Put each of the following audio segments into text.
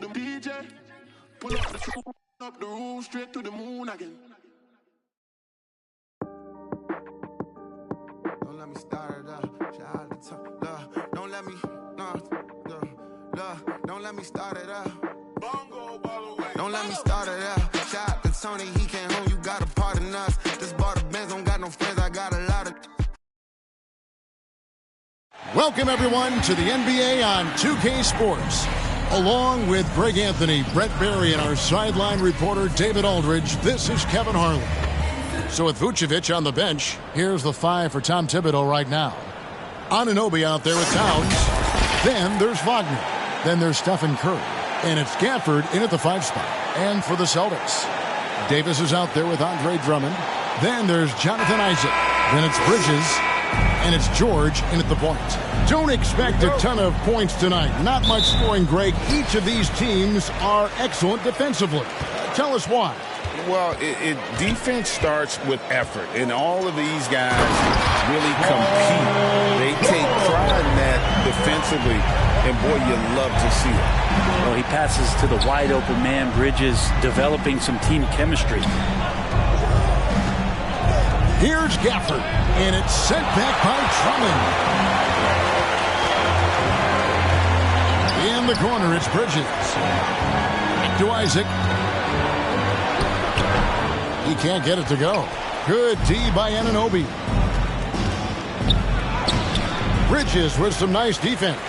the DJ. Pull up the truck, up the room, straight to the moon again. Don't let me start it up. Shout out to top. Don't let me, don't let me start it up. Don't let me start it up. Shout out to Tony, he came home, you got a part in us. This bar the Benz, don't got no friends, I got a lot of. Welcome, everyone, to the NBA on 2K Sports. Along with Greg Anthony, Brett Berry, and our sideline reporter, David Aldridge, this is Kevin Harlan. So with Vucevic on the bench, here's the five for Tom Thibodeau right now. Anunoby out there with Towns. Then there's Wagner. Then there's Stephen Curry. And it's Gafford in at the 5 spot. And for the Celtics, Davis is out there with Andre Drummond. Then there's Jonathan Isaac. Then it's Bridges. And it's George in at the point. Don't expect a ton of points tonight. Not much scoring, Greg. Each of these teams are excellent defensively. Tell us why. Well, defense starts with effort, and all of these guys really compete. They take pride in that defensively, and boy, you love to see it. Well, he passes to the wide-open man. Bridges developing some team chemistry. Here's Gafford, and it's sent back by Drummond. In the corner, it's Bridges. Back to Isaac. He can't get it to go. Good D by Anunoby. Bridges with some nice defense.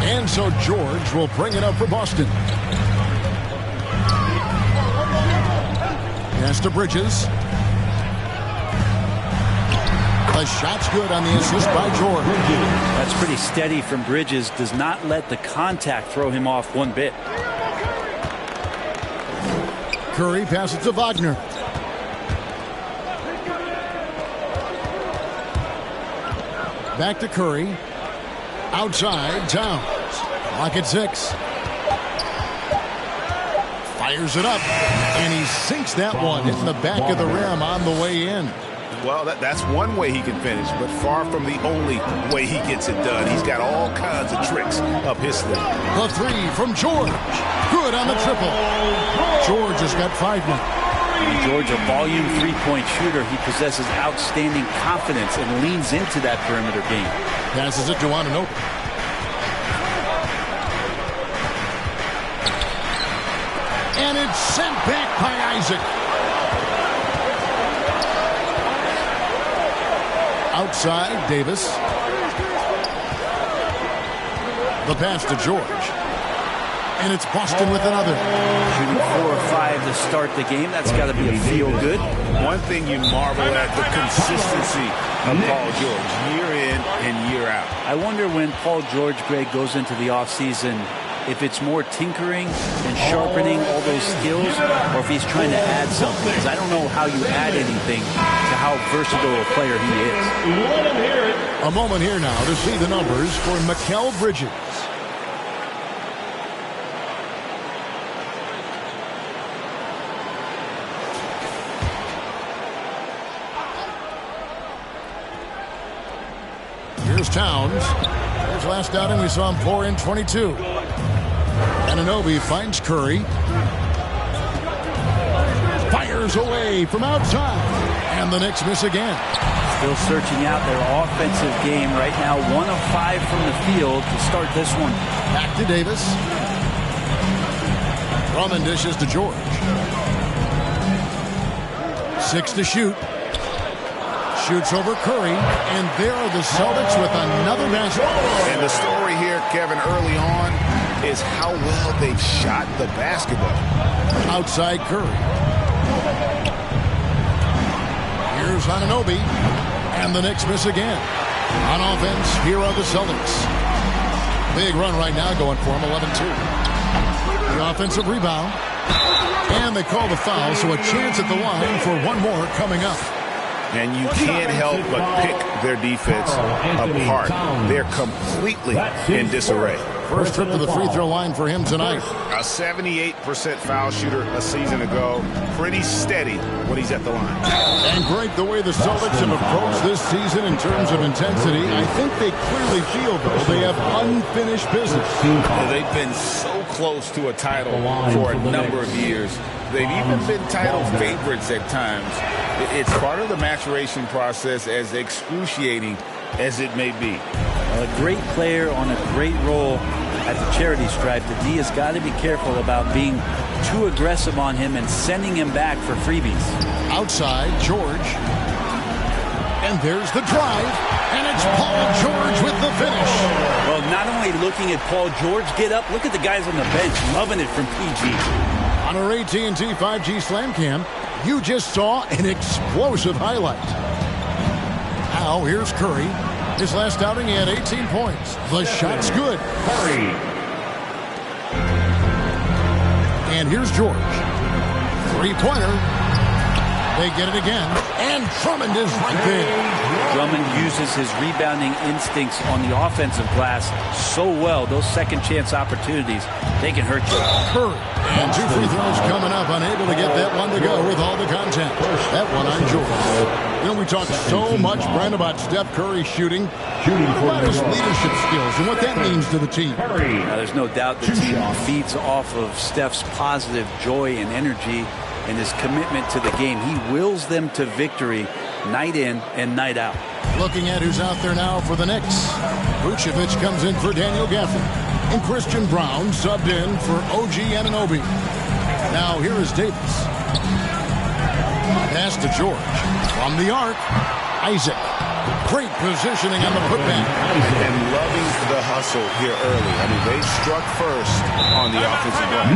And so George will bring it up for Boston. Pass to Bridges. The shot's good on the assist by George. That's pretty steady from Bridges. Does not let the contact throw him off one bit. Curry passes to Wagner. Back to Curry. Outside, Towns. Clock at 6. Fires it up. And he sinks that one, hitting the back of the rim on the way in. Well, that's one way he can finish, but far from the only way he gets it done. He's got all kinds of tricks up his sleeve. The 3 from George. Good on the triple. George has got 5 now. George, a volume three-point shooter. He possesses outstanding confidence and leans into that perimeter game. Passes it to Anunoby. And it's sent back by Isaac. Outside, Davis. The pass to George. And it's Boston with another. Shooting 4 or 5 to start the game. That's got to be a feel-good. One thing you marvel at, the consistency of Paul George, year in and year out. I wonder when Paul George, Greg, goes into the offseason, if it's more tinkering and sharpening all those skills, or if he's trying to add something. Because I don't know how you add anything to how versatile a player he is. A moment here now to see the numbers for Mikal Bridges. Here's Towns. His last outing, we saw him pour in 22. Anunoby finds Curry. Fires away from outside. And the Knicks miss again. Still searching out their offensive game right now. 1 of 5 from the field to start this one. Back to Davis. Drummond dishes to George. 6 to shoot. Shoots over Curry, and there are the Celtics with another basket. And the story here, Kevin, early on is how well they've shot the basketball. Outside Curry. Here's Anunoby, and the Knicks miss again. On offense, here are the Celtics. Big run right now going for them, 11-2. The offensive rebound, and they call the foul, so a chance at the line for one more coming up. And you can't help but pick their defense apart. They're completely in disarray. First trip to the free throw line for him tonight. A 78% foul shooter a season ago. Pretty steady when he's at the line. And great the way the Celtics have approached this season in terms of intensity. I think they clearly feel, though, they have unfinished business. They've been so close to a title for a number of years. They've even been title favorites at times. It's part of the maturation process, as excruciating as it may be. A great player on a great role at the charity stripe. The D has got to be careful about being too aggressive on him and sending him back for freebies. Outside, George. And there's the drive. And it's Paul George with the finish. Well, not only looking at Paul George get up, look at the guys on the bench loving it from PG. On our AT&T 5G Slam Cam, you just saw an explosive highlight. Now here's Curry. His last outing, he had 18 points. The shot's good. Curry. And here's George. Three-pointer. They get it again. And Drummond is right there. Drummond uses his rebounding instincts on the offensive glass so well. Those second-chance opportunities, they can hurt you. Curry. And two free throws coming up. Unable to get that one to go with all the contact. That one on George. You know, we talk so much, Brent, about Steph Curry shooting. About his leadership skills and what that means to the team. Now, there's no doubt the team feeds off of Steph's positive joy and energy and his commitment to the game. He wills them to victory night in and night out. Looking at who's out there now for the Knicks. Vucevic comes in for Daniel Gafford. And Christian Brown subbed in for OG Anunoby. Now here is Davis. Pass to George. From the arc, Isaac. Great positioning on the putback. And loving the hustle here early. I mean, they struck first on the offensive glass.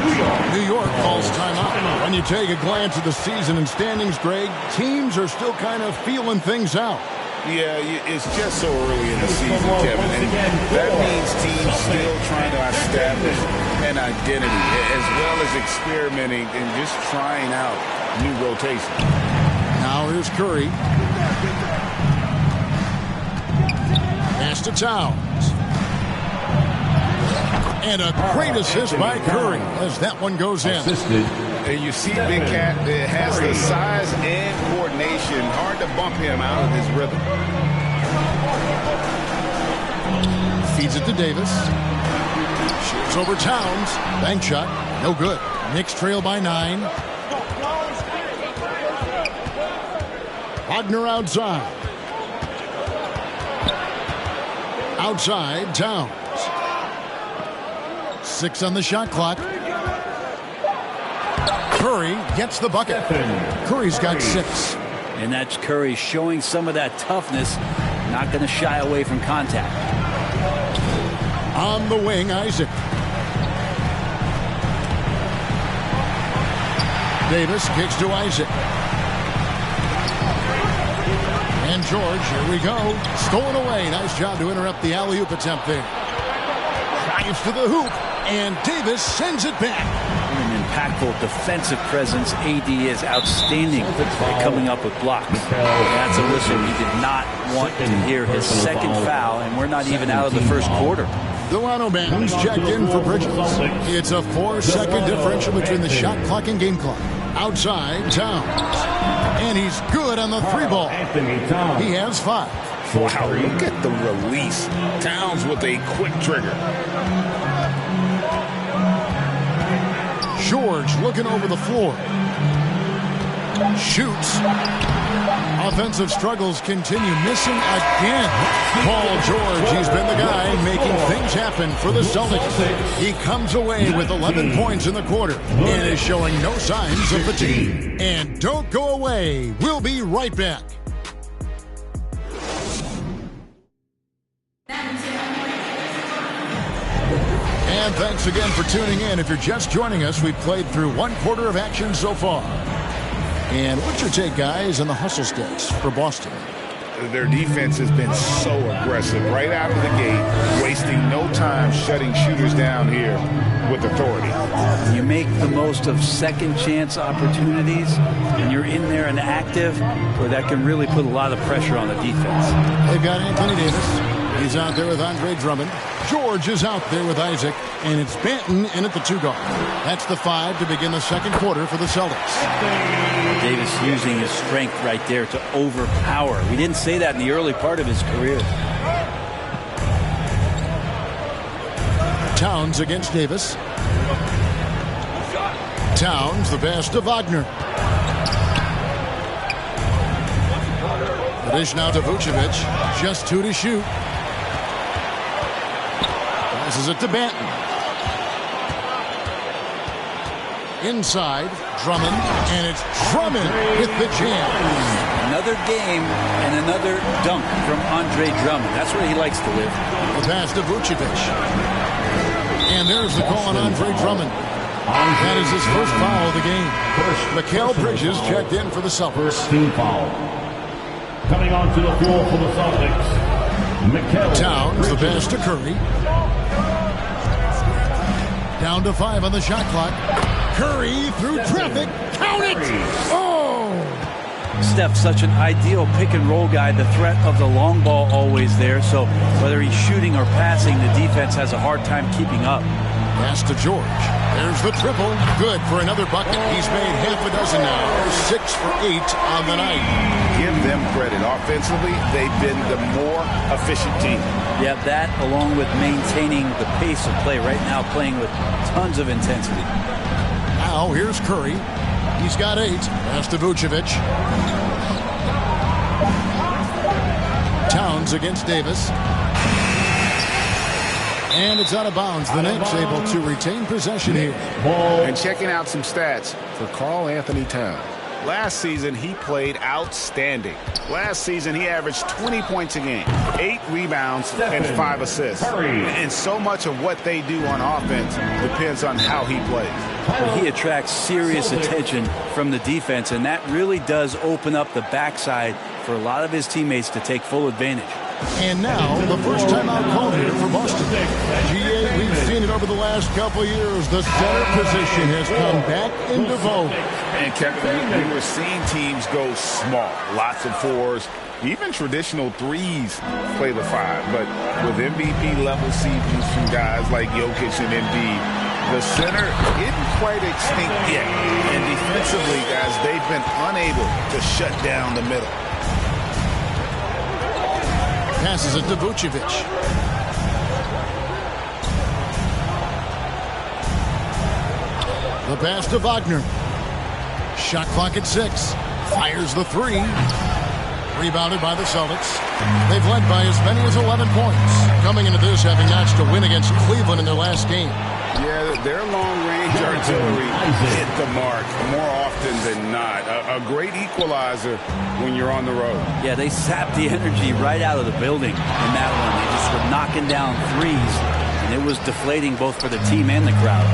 New York calls timeout. When you take a glance at the season and standings, Greg, teams are still kind of feeling things out. Yeah, it's just so early in the season, Kevin. And that means teams still trying to establish an identity, as well as experimenting and just trying out new rotations. Now here's Curry. Pass to Towns. And a great assist by Curry as that one goes in. And you see Big Cat has the size and coordination. Hard to bump him out of his rhythm. Feeds it to Davis. Shoots over Towns. Bank shot. No good. Knicks trail by 9. Wagner outside. Outside, Towns. 6 on the shot clock. Curry gets the bucket. Curry's got 6. And that's Curry showing some of that toughness, not going to shy away from contact. On the wing, Isaac. Davis kicks to Isaac. And George, here we go. Stolen away. Nice job to interrupt the alley-oop attempt there. Drives to the hoop. And Davis sends it back. An impactful defensive presence. AD is outstanding at coming up with blocks. That's a whistle. He did not want to hear his second foul, and we're not even out of the first quarter. Delano Banton's checked in for Bridges. It's a 4-second differential between the shot clock and game clock. Outside, Towns. And he's good on the 3 ball. He has 5. Wow, look at the release. Towns with a quick trigger. George looking over the floor. Shoots. Offensive struggles continue. Missing again. Paul George, he's been the guy making things happen for the Celtics. He comes away with 11 points in the quarter and is showing no signs of fatigue. And don't go away. We'll be right back. And thanks again for tuning in. If you're just joining us, we've played through 1 quarter of action so far. And what's your take, guys, on the hustle stats for Boston? Their defense has been so aggressive right out of the gate, wasting no time shutting shooters down here with authority. You make the most of second chance opportunities, and you're in there and active, where that can really put a lot of pressure on the defense. They've got Anthony Davis. He's out there with Andre Drummond. George is out there with Isaac. And it's Banton in at the 2 guard. That's the 5 to begin the second quarter for the Celtics. Davis using his strength right there to overpower. We didn't say that in the early part of his career. Towns against Davis. Towns, the pass to Wagner. The dish now to Vucevic. Just 2 to shoot. Passes it to Banton. Inside, Drummond, and it's Drummond with the jam. Another game and another dunk from Andre Drummond. That's where he likes to live. The pass to Vucevic. And there's the call on Andre Drummond. That is his first foul of the game. Mikal Bridges checked in for the Celtics. Team foul. Coming onto the floor for the Celtics, Mikal Towns, the Bridges. pass to Curry. Down to 5 on the shot clock. Curry through traffic. Count it! Oh! Steph, such an ideal pick-and-roll guy. The threat of the long ball always there. So whether he's shooting or passing, the defense has a hard time keeping up. Pass to George. There's the triple. Good for another bucket. He's made half a dozen now. 6 for 8 on the night. Give them credit. Offensively, they've been the more efficient team. Yeah, that along with maintaining the pace of play right now, playing with tons of intensity. Now here's Curry. He's got 8. Pass to Vucevic. Towns against Davis. And it's out of bounds. The Knicks able to retain possession here. And checking out some stats for Karl Anthony Towns. Last season, he played outstanding. Last season, he averaged 20 points a game, 8 rebounds, and 5 assists. And so much of what they do on offense depends on how he plays. Well, he attracts serious attention from the defense, and that really does open up the backside for a lot of his teammates to take full advantage. And now, the first time out called here for Boston. GA, we've seen it over the last couple years. The center position has come back into vogue. And Kevin, we were seeing teams go small, lots of 4s, even traditional 3s play the 5. But with MVP-level seasons from guys like Jokic and Embiid, the center isn't quite extinct yet. And defensively, guys, they've been unable to shut down the middle. Passes it to Vucevic. The pass to Wagner. Shot clock at 6. Fires the 3. Rebounded by the Celtics. They've led by as many as 11 points. Coming into this having notched a win against Cleveland in their last game. Yeah, their long-range artillery hit the mark more often than not. A great equalizer when you're on the road. Yeah, they sapped the energy right out of the building in that one. They just were knocking down 3s, and it was deflating both for the team and the crowd.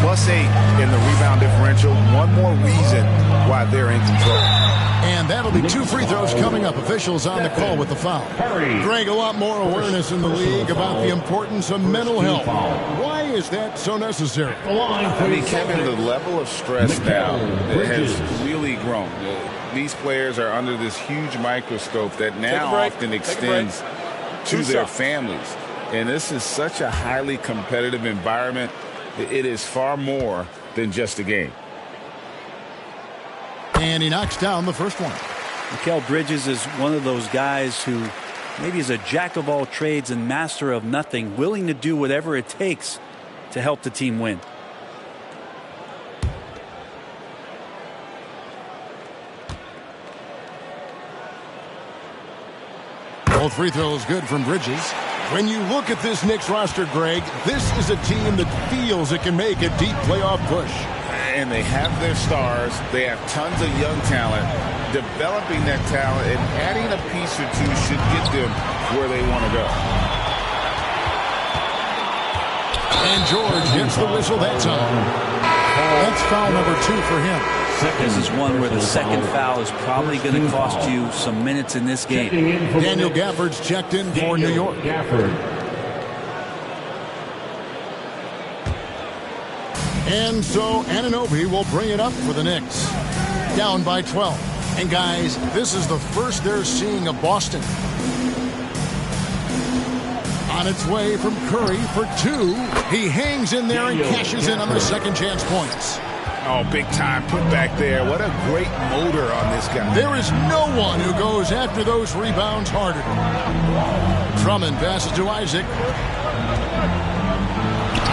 +8 in the rebound differential. One more reason why they're in control. And that'll be 2 free throws coming up. Officials on the call with the foul. Greg, a lot more awareness in the league about the importance of mental health. Why is that so necessary? I mean, Kevin, the level of stress now has really grown. These players are under this huge microscope that now often extends to their families. And this is such a highly competitive environment. It is far more than just a game. And he knocks down the first one. Mikal Bridges is one of those guys who maybe is a jack of all trades and master of nothing, willing to do whatever it takes to help the team win. Both free throws good from Bridges. When you look at this Knicks roster, Greg, this is a team that feels it can make a deep playoff push. And they have their stars. They have tons of young talent. Developing that talent and adding a piece or two should get them where they want to go. And George gets the whistle that time. That's foul number 2 for him. This is one where the second foul is probably going to cost you some minutes in this game. Daniel Gafford's checked in for New York. And so Anunoby will bring it up for the Knicks. Down by 12. And guys, this is the first they're seeing of Boston. On its way from Curry for 2. He hangs in there and cashes in on the second chance points. Oh, big time put back there. What a great motor on this guy. There is no one who goes after those rebounds harder. Drummond passes to Isaac.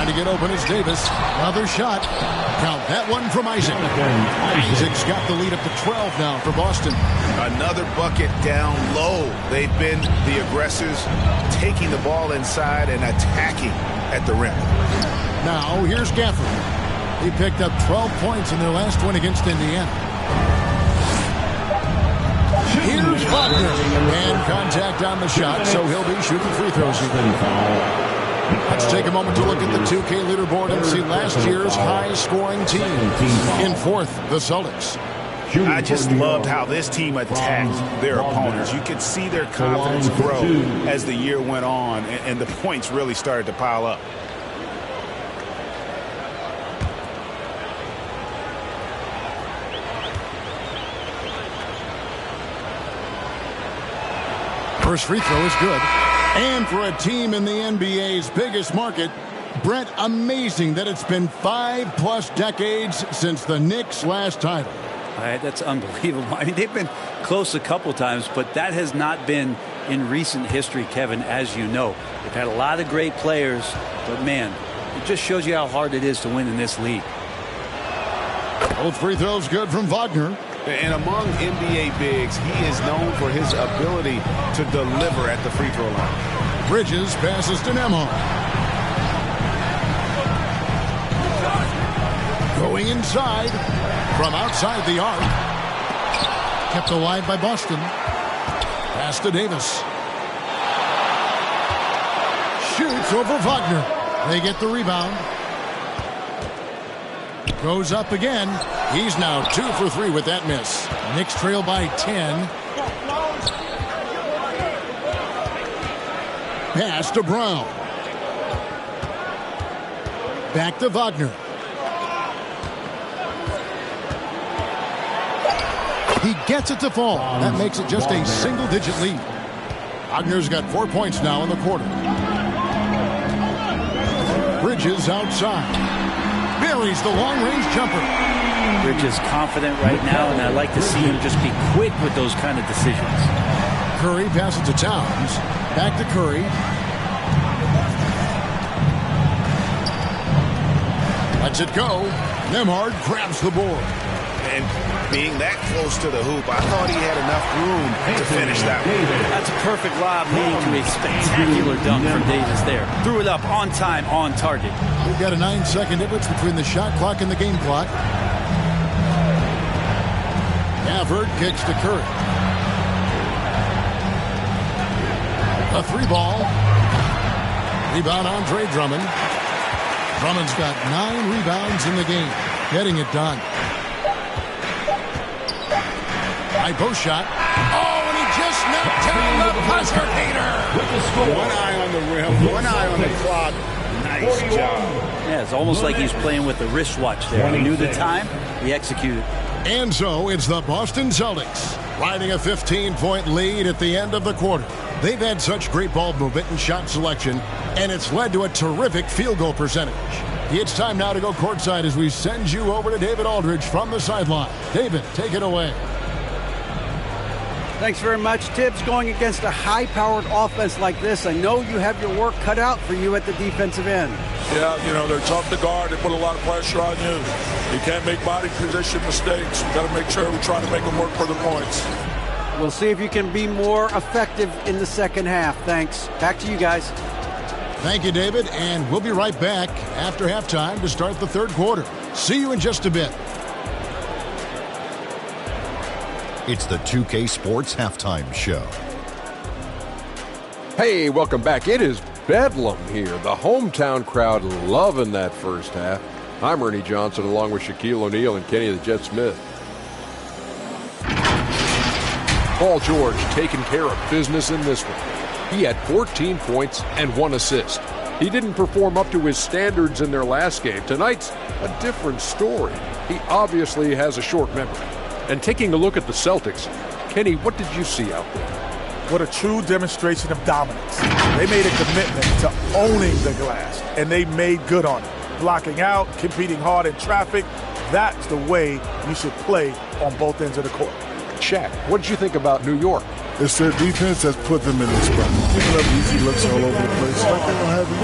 Trying to get open is Davis. Another shot. Count that one from Isaac. Isaac's got the lead up to 12 now for Boston. Another bucket down low. They've been the aggressors, taking the ball inside and attacking at the rim. Now here's Gafford. He picked up 12 points in their last win against Indiana. Here's Wagner. And contact on the shot, so he'll be shooting free throws again. Let's take a moment to look at the 2K leaderboard and see last year's high-scoring team. In fourth, the Celtics. I just loved how this team attacked their opponents. You could see their confidence grow as the year went on, and the points really started to pile up. First free throw is good. And for a team in the NBA's biggest market, Brett, amazing that it's been 5+ decades since the Knicks' last title. That's unbelievable. I mean, they've been close a couple times, but that has not been in recent history, Kevin, as you know. They've had a lot of great players, but, man, it just shows you how hard it is to win in this league. Both free throws good from Wagner. And among NBA bigs, he is known for his ability to deliver at the free throw line. Bridges passes to Nembhard. Going inside from outside the arc. Kept alive by Boston. Pass to Davis. Shoots over Wagner. They get the rebound. Goes up again. He's now 2 for 3 with that miss. Knicks trail by 10. Pass to Brown. Back to Wagner. He gets it to fall. That makes it just a single-digit lead. Wagner's got 4 points now in the quarter. Bridges outside. Buries the long-range jumper. Bridges confident right now, and I like to see him just be quick with those kind of decisions. Curry passes to Towns. Back to Curry. Lets it go. Nembhard grabs the board. And being that close to the hoop, I thought he had enough room to finish that one. That's a perfect lob leading to a spectacular dunk from Davis there. Threw it up on time, on target. We've got a 9-second difference between the shot clock and the game clock. Gafford kicks to Curry. A 3-ball. Rebound Andre Drummond. Drummond's got 9 rebounds in the game. Getting it done. High post shot. Oh, and he just knocked down the buzzer beater. One eye on the rim, one eye on the clock. Nice job. Yeah, it's almost like he's playing with the wristwatch there. He knew the time, he executed. And so it's the Boston Celtics riding a 15-point lead at the end of the quarter. They've had such great ball movement and shot selection, and it's led to a terrific field goal percentage. It's time now to go courtside as we send you over to David Aldridge from the sideline. David, take it away. Thanks very much, Tibbs. Going against a high-powered offense like this, I know you have your work cut out for you at the defensive end. Yeah, you know, they're tough to guard. They put a lot of pressure on you. You can't make body position mistakes. We've got to make sure we try to make them work for the points. We'll see if you can be more effective in the second half. Thanks. Back to you guys. Thank you, David, and we'll be right back after halftime to start the third quarter. See you in just a bit. It's the 2K Sports Halftime Show. Hey, welcome back. It is Bedlam here. The hometown crowd loving that first half. I'm Ernie Johnson along with Shaquille O'Neal and Kenny the Jet Smith. Paul George taking care of business in this one. He had 14 points and 1 assist. He didn't perform up to his standards in their last game. Tonight's a different story. He obviously has a short memory. And taking a look at the Celtics, Kenny, what did you see out there? What a true demonstration of dominance. They made a commitment to owning the glass, and they made good on it. Blocking out, competing hard in traffic, that's the way you should play on both ends of the court. Shaq, what did you think about New York? It's their defense that's put them in this spot. Picking up easy looks all over the place. It's like they don't have a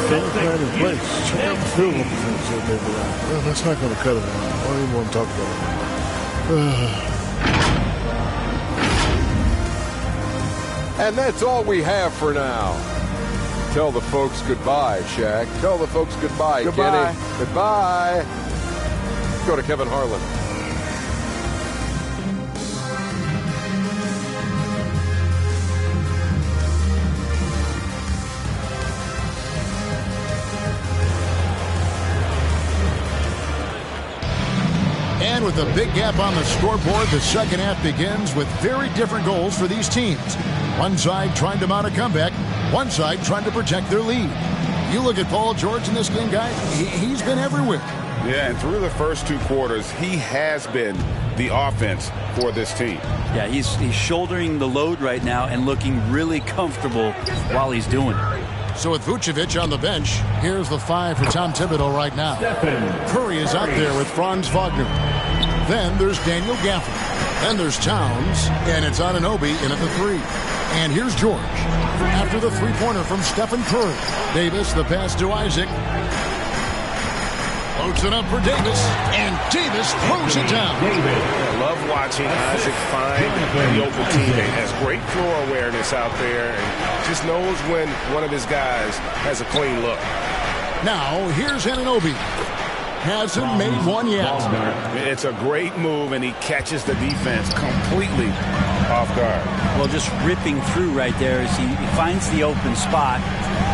game plan in place. Check out the field goal percentage that they've allowed. Well, that's not going to cut it. I don't even want to talk about it. And that's all we have for now. Tell the folks goodbye, Shaq. Tell the folks goodbye, Kenny. Goodbye. Go to Kevin Harlan. And with a big gap on the scoreboard, the second half begins with very different goals for these teams. One side trying to mount a comeback, one side trying to protect their lead. You look at Paul George in this game, guys, he's been everywhere. Yeah, and through the first two quarters, he has been the offense for this team. Yeah, he's shouldering the load right now and looking really comfortable while he's doing it. So with Vucevic on the bench, here's the 5 for Tom Thibodeau right now. Curry is out there with Franz Wagner. Then there's Daniel Gafford. Then there's Towns, and it's Anunoby in at the 3. And here's George. After the three-pointer from Stephen Curry. Davis, the pass to Isaac. Loads it up for Davis, and Davis throws it down. I love watching Isaac find the open teammate. Has great floor awareness out there and just knows when one of his guys has a clean look. Now, here's Anunoby. Hasn't made one yet. It's a great move, and he catches the defense completely off guard. Well, just ripping through right there as he finds the open spot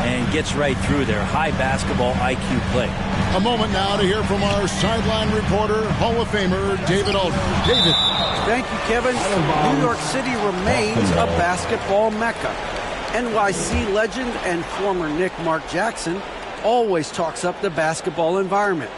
and gets right through there. High basketball IQ play. A moment now to hear from our sideline reporter, Hall of Famer David Aldridge. David. Thank you, Kevin. New York City remains a basketball mecca. NYC legend and former Knick Mark Jackson always talks up the basketball environment.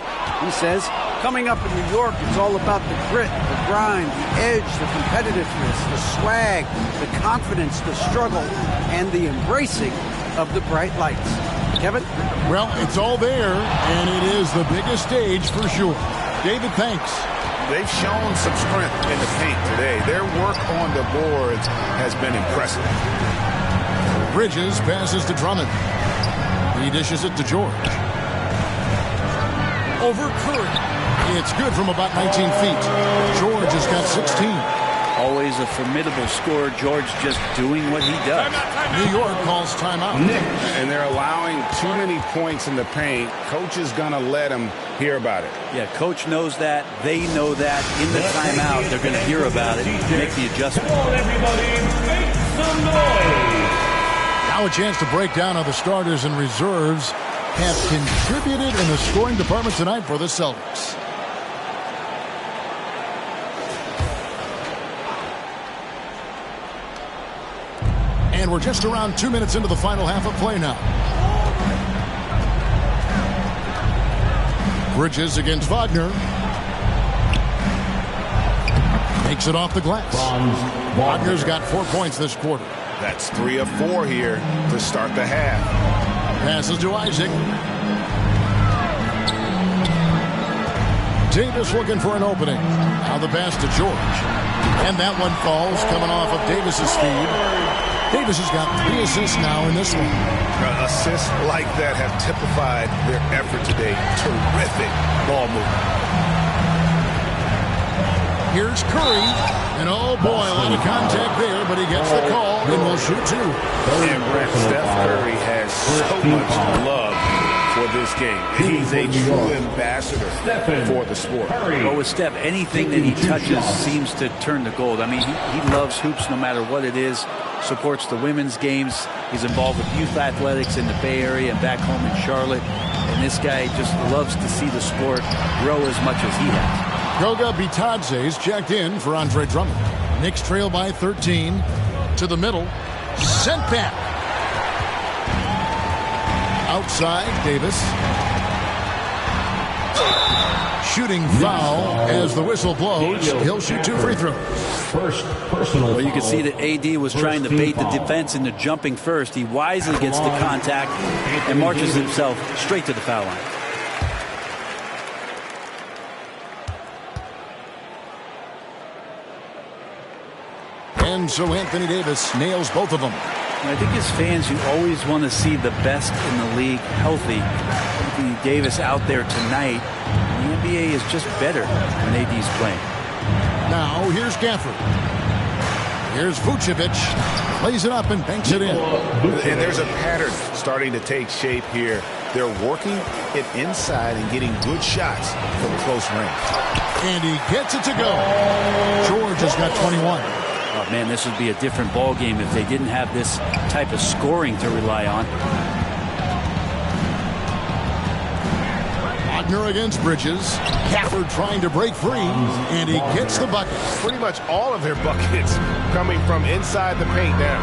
He says, coming up in New York, it's all about the grit, the grind, the edge, the competitiveness, the swag, the confidence, the struggle, and the embracing of the bright lights. Kevin? Well, it's all there, and it is the biggest stage for sure. David, thanks. They've shown some strength in the paint today. Their work on the boards has been impressive. Bridges passes to Drummond. He dishes it to George. Over Curry. It's good from about 19 feet. George has got 16. Always a formidable scorer. George just doing what he does. New York calls timeout. And they're allowing too many points in the paint. Coach is going to let them hear about it. Yeah, coach knows that. They know that. In the timeout, they're going to hear about it and make the adjustment. Everybody make some noise. Now a chance to break down how the starters and reserves have contributed in the scoring department tonight for the Celtics. And we're just around 2 minutes into the final half of play now. Bridges against Wagner. Makes it off the glass. Wagner's got 4 points this quarter. That's 3 of 4 here to start the half. Passes to Isaac. Davis looking for an opening. Now the pass to George. And that one falls, coming off of Davis's speed. Davis has got 3 assists now in this one. Assists like that have typified their effort today. Terrific ball movement. Here's Curry. And oh boy, a lot of contact there, but he gets the call and will shoot 2. And Brett, Steph Curry has so much love for this game. He's a true ambassador for the sport. Well, with Steph, anything that he touches seems to turn to gold. I mean, he loves hoops no matter what it is. Supports the women's games. He's involved with youth athletics in the Bay Area and back home in Charlotte. And this guy just loves to see the sport grow as much as he has. Goga Bitadze's checked in for Andre Drummond. Knicks trail by 13. To the middle. Sent back. Outside, Davis. Shooting foul as the whistle blows. He'll shoot 2 free throws. First personal. Well, you can see that AD was trying to bait the defense into jumping first. He wisely gets the contact and marches himself straight to the foul line. And so Anthony Davis nails both of them. I think as fans, you always want to see the best in the league healthy. Anthony Davis out there tonight. The NBA is just better when AD's playing. Now here's Gafford. Here's Vucevic. Plays it up and banks it in. And there's a pattern starting to take shape here. They're working it inside and getting good shots from close range. And he gets it to go. George has got 21. Oh, man, this would be a different ball game if they didn't have this type of scoring to rely on. Wagner against Bridges. Gafford trying to break free, and he gets the bucket. Pretty much all of their buckets coming from inside the paint now.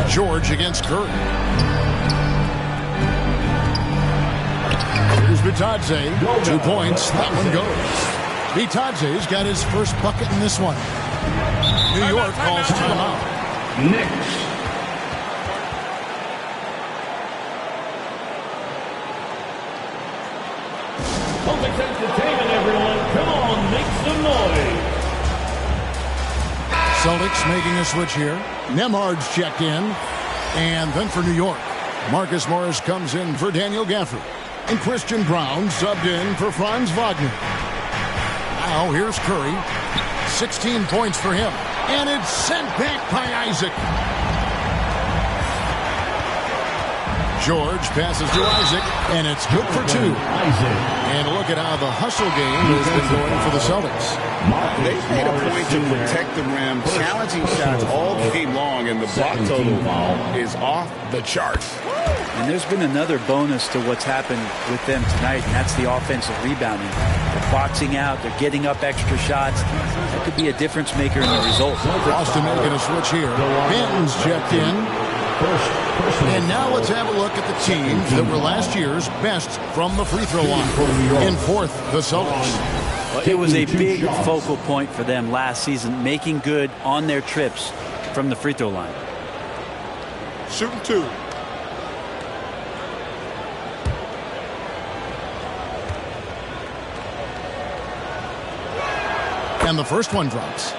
George against Curry. Here's Bitadze. 2 points. That one goes. Bitadze's got his first bucket in this one. New York calls timeout. Knicks. Celtics entertainment, everyone. Come on, make some noise. Celtics making a switch here. Nembhard's checked in. And then for New York, Marcus Morris comes in for Daniel Gafford. And Christian Brown subbed in for Franz Wagner. Now here's Curry. 16 points for him. And it's sent back by Isaac. George passes to Isaac, and it's good for 2. And look at how the hustle game has been going for the Celtics. They've made a point to protect the rim, challenging shots all game long, and the block total is off the charts. And there's been another bonus to what's happened with them tonight, and that's the offensive rebounding. They're boxing out, they're getting up extra shots. That could be a difference maker in the result. Boston making a switch here. Benton's checked in. And now let's have a look at the teams that were last year's best from the free throw line. In fourth, the Celtics. It was a big focal point for them last season, making good on their trips from the free throw line. Shooting 2. And the first one drops.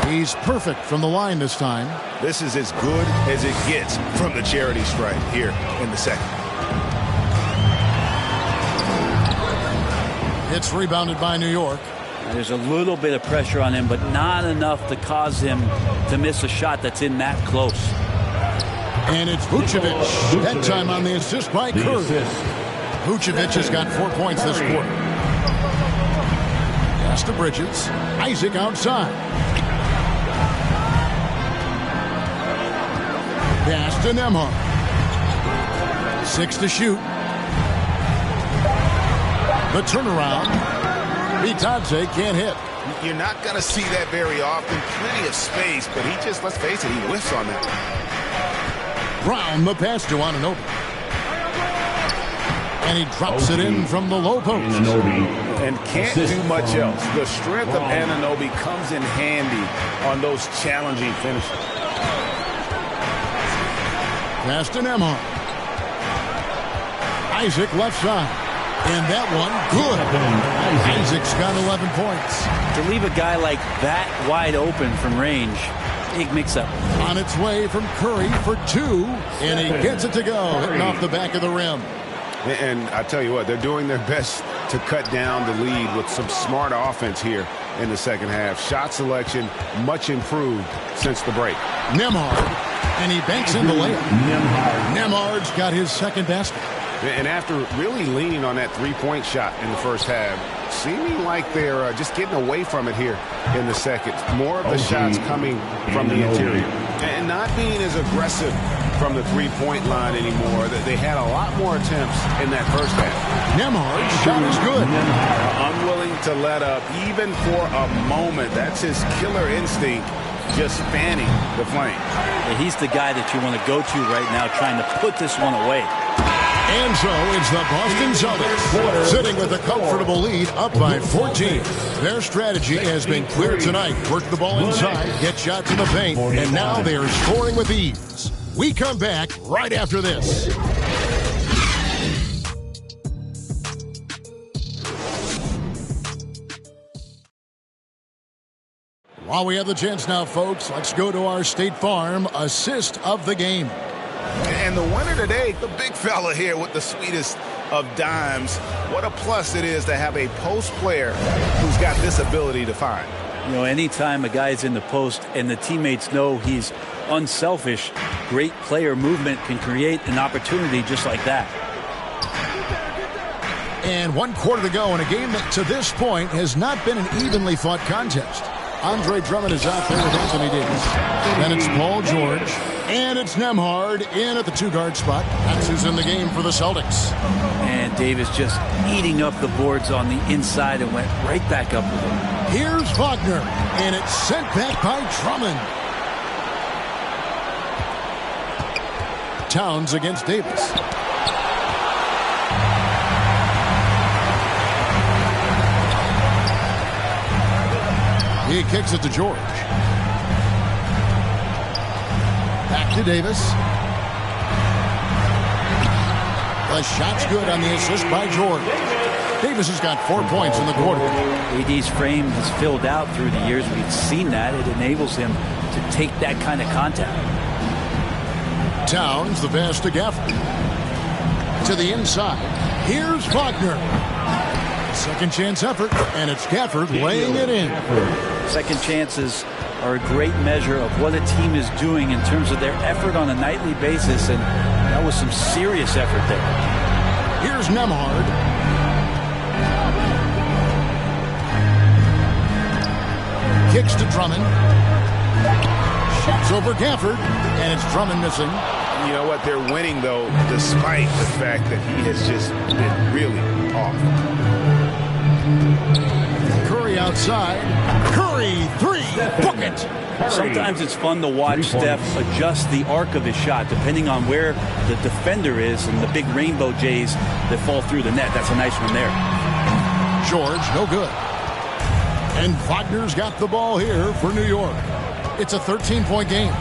He's perfect from the line this time. This is as good as it gets from the charity stripe here in the second. It's rebounded by New York. There's a little bit of pressure on him, but not enough to cause him to miss a shot that's in that close. And it's Vucevic. That time on the assist by Curry. Vucevic has got 4 points this quarter. Pass to Bridges. Isaac outside. Pass to Nembhard. 6 to shoot. The turnaround. Bitadze can't hit. You're not going to see that very often. Plenty of space, but he just, let's face it, he whiffs on that. Brown, the pass to Anunoby. And he drops it in from the low post. And can't do much else. The strength of Anunoby comes in handy on those challenging finishes. Pass to Nembhard. Isaac left side. And that one, good. Isaac's got 11 points. To leave a guy like that wide open from range, big mix-up. On its way from Curry for 2, and he gets it to go, hitting off the back of the rim. And I tell you what, they're doing their best to cut down the lead with some smart offense here in the second half. Shot selection much improved since the break. Nembhard, and he banks in the layup. Nembhard's got his second basket. And after really leaning on that three-point shot in the first half, seeming like they're just getting away from it here in the second. More of the shots coming from the interior. And not being as aggressive from the three-point line anymore. They had a lot more attempts in that first half. Nembhard's shot is good. Unwilling to let up even for a moment. That's his killer instinct, just fanning the flame. Yeah, he's the guy that you want to go to right now, trying to put this one away. And so it's the Boston Celtics sitting with a comfortable lead up by 14. Their strategy has been clear tonight. Work the ball inside, get shots in the paint, and now they are scoring with ease. We come back right after this. While we have the chance now, folks, let's go to our State Farm assist of the game. And the winner today, the big fella here with the sweetest of dimes. What a plus it is to have a post player who's got this ability to find. You know, anytime a guy's in the post and the teammates know he's unselfish, great player movement can create an opportunity just like that. And 1 quarter to go in a game that to this point has not been an evenly fought contest. Andre Drummond is out there with Anthony Davis. Then it's Paul George. And it's Nembhard in at the 2-guard spot. That's who's in the game for the Celtics. And Davis just eating up the boards on the inside and went right back up with him. Here's Wagner. And it's sent back by Drummond. Towns against Davis. He kicks it to George. Back to Davis. The shot's good on the assist by George. Davis has got 4 points in the quarter. AD's frame has filled out through the years. We've seen that. It enables him to take that kind of contact. Towns, the pass to Gafford. To the inside. Here's Wagner. Second chance effort, and it's Gafford laying it in. Second chances are a great measure of what a team is doing in terms of their effort on a nightly basis, and that was some serious effort there. Here's Nembhard. Kicks to Drummond. Shoots over Gafford, and it's Drummond missing. You know what? They're winning, though, despite the fact that he has just been really off. Curry outside. Curry, 3, book it. Sometimes it's fun to watch Steph adjust the arc of his shot depending on where the defender is and the big rainbow J's that fall through the net. That's a nice one there. George, no good. And Wagner's got the ball here for New York. It's a 13-point game.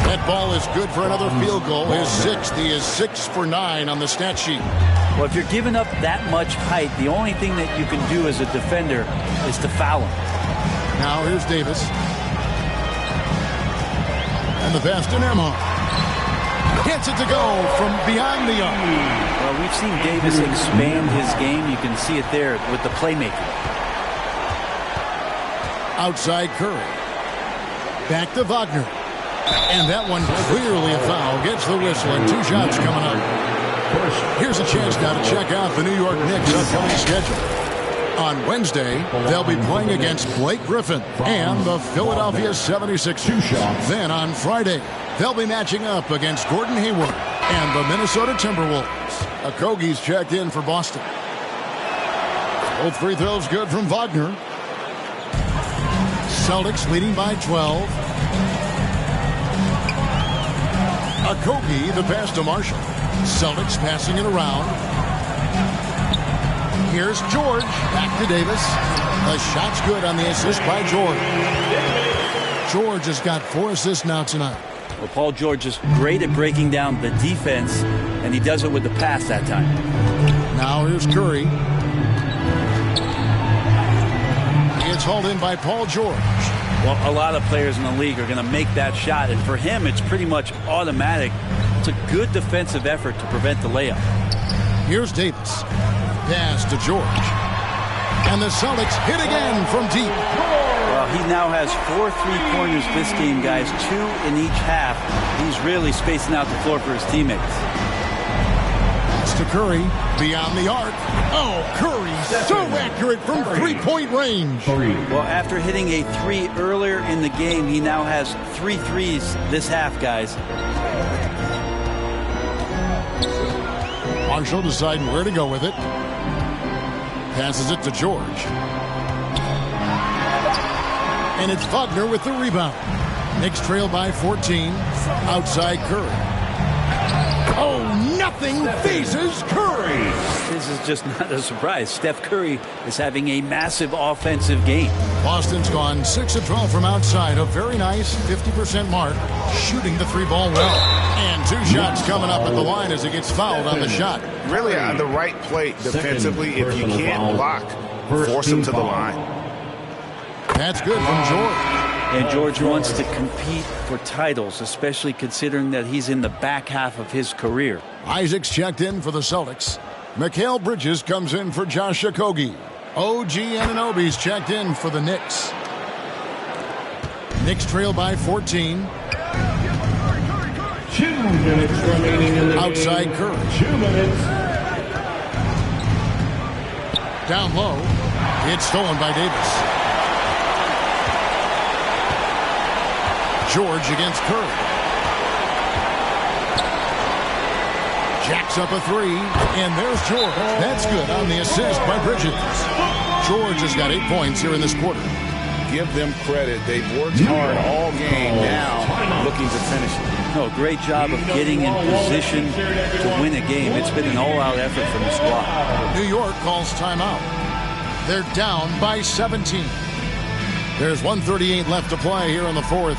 That ball is good for another field goal. His 6th. He is 6 for 9 on the stat sheet. Well, if you're giving up that much height, the only thing that you can do as a defender is to foul him. Now here's Davis. And the pass to Nembhard. Gets it to go from beyond the arc. Well, we've seen Davis expand his game. You can see it there with the playmaking. Outside Curry. Back to Wagner. And that one clearly a foul. Gets the whistle and 2 shots coming up. Here's a chance now to check out the New York Knicks' upcoming schedule. On Wednesday, they'll be playing against Blake Griffin and the Philadelphia 76ers. Then on Friday, they'll be matching up against Gordon Hayward and the Minnesota Timberwolves. Okogie's checked in for Boston. Both free throws good from Wagner. Celtics leading by 12. Okogie, the pass to Marshall. Celtics passing it around. Here's George. Back to Davis. The shot's good on the assist by George. George has got 4 assists now tonight. Well, Paul George is great at breaking down the defense, and he does it with the pass that time. Now here's Curry. He gets hauled in by Paul George. Well, a lot of players in the league are going to make that shot, and for him, it's pretty much automatic. It's a good defensive effort to prevent the layup. Here's Davis. Pass to George. And the Celtics hit again from deep. Well, he now has 4 3-pointers this game, guys. 2 in each half. He's really spacing out the floor for his teammates. It's to Curry. Beyond the arc. Oh, Curry so accurate from 3-point range. Well, after hitting a 3 earlier in the game, he now has 3 threes this half, guys. Marshall deciding where to go with it. Passes it to George. And it's Wagner with the rebound. Knicks trail by 14. Outside Curry. Oh, nothing Nothing phases Curry. This is just not a surprise. Steph Curry is having a massive offensive game. Boston's gone 6 of 12 from outside. A very nice 50% mark. Shooting the 3-ball well. And 2 shots coming up at the line as he gets fouled on the shot. Really on the right play defensively. If you can't block, force him to the line. That's good from George. And George wants to compete for titles, especially considering that he's in the back half of his career. Isaac's checked in for the Celtics. Mikal Bridges comes in for Josh Okogie. OG Anunoby's checked in for the Knicks. Knicks trail by 14. 2 minutes remaining in the outside game. Curry. 2 minutes. Down low. It's stolen by Davis. George against Curry. Jacks up a 3, and there's George. That's good on the assist by Bridges. George has got 8 points here in this quarter. Give them credit. They've worked hard all game, now looking to finish it. No, great job of getting in position to win a game. It's been an all-out effort from the squad. New York calls timeout. They're down by 17. There's 1:38 left to play here in the fourth.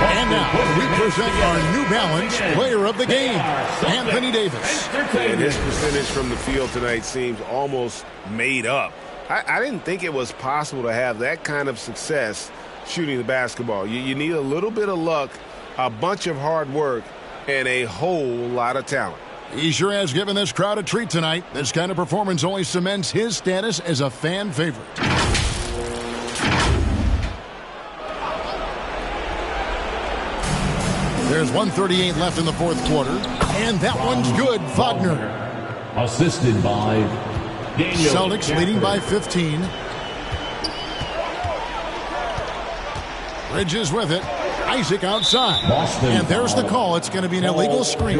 And now we present our New Balance player of the game, Anthony Davis. And his percentage from the field tonight seems almost made up. I didn't think it was possible to have that kind of success shooting the basketball. You need a little bit of luck, a bunch of hard work, and a whole lot of talent. He sure has given this crowd a treat tonight. This kind of performance only cements his status as a fan favorite. There's 1:38 left in the fourth quarter, and that one's good. Wagner. Assisted by Daniel. Celtics leading by 15. Bridges with it. Isaac outside. And there's the call. It's going to be an illegal screen.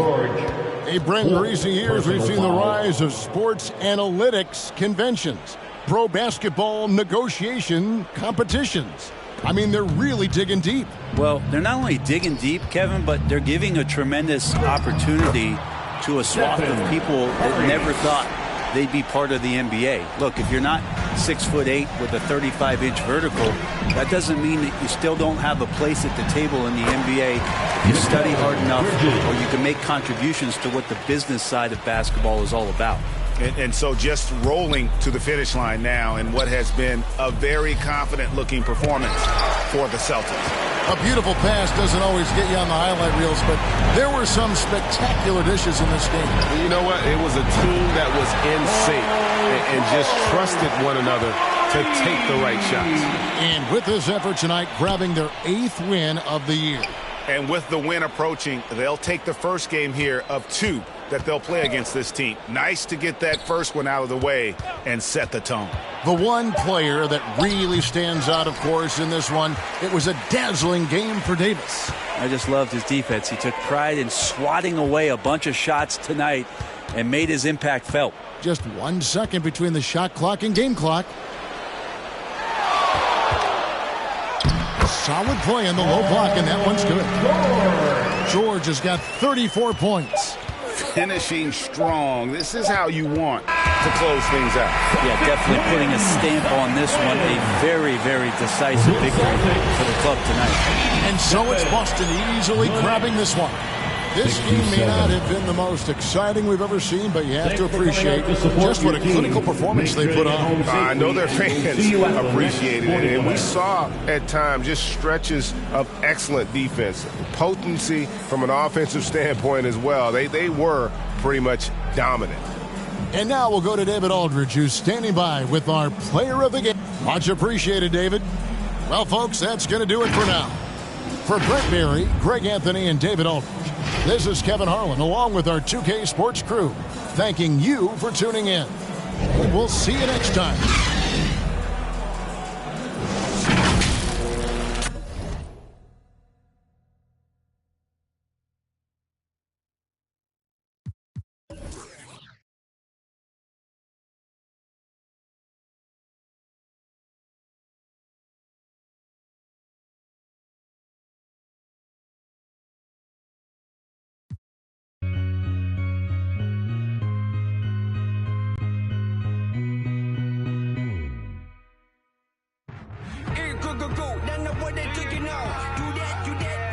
Hey, Brent, in recent years, we've seen the rise of sports analytics conventions, pro basketball negotiation competitions. I mean, they're really digging deep. Well, they're not only digging deep, Kevin, but they're giving a tremendous opportunity to a swath of people that never thought they'd be part of the NBA. Look, if you're not 6'8" with a 35-inch vertical, that doesn't mean that you still don't have a place at the table in the NBA if you study hard enough, or you can make contributions to what the business side of basketball is all about. And so just rolling to the finish line now in what has been a very confident-looking performance for the Celtics. A beautiful pass doesn't always get you on the highlight reels, but there were some spectacular dishes in this game. You know what? It was a team that was in sync and just trusted one another to take the right shots. And with this effort tonight, grabbing their 8th win of the year. And with the win approaching, they'll take the first game here of 2 that they'll play against this team. Nice to get that first one out of the way and set the tone. The one player that really stands out, of course, in this one, it was a dazzling game for Davis. I just loved his defense. He took pride in swatting away a bunch of shots tonight and made his impact felt. Just 1 second between the shot clock and game clock. Solid play in the low block, and that one's good. George has got 34 points. Finishing strong. This is how you want to close things out. Yeah, definitely putting a stamp on this one. A very, very decisive victory for the club tonight. And so it's Boston easily grabbing this one. This game may not have been the most exciting we've ever seen, but you have to appreciate just what a clinical performance they put on. I know their fans appreciated it, and we saw at times just stretches of excellent defense, potency from an offensive standpoint as well. They were pretty much dominant. And now we'll go to David Aldridge, who's standing by with our player of the game. Much appreciated, David. Well, folks, that's going to do it for now. For Brent Berry, Greg Anthony, and David Aldridge, this is Kevin Harlan, along with our 2K Sports crew, thanking you for tuning in. And we'll see you next time. go. Then the what they took you now. Do that,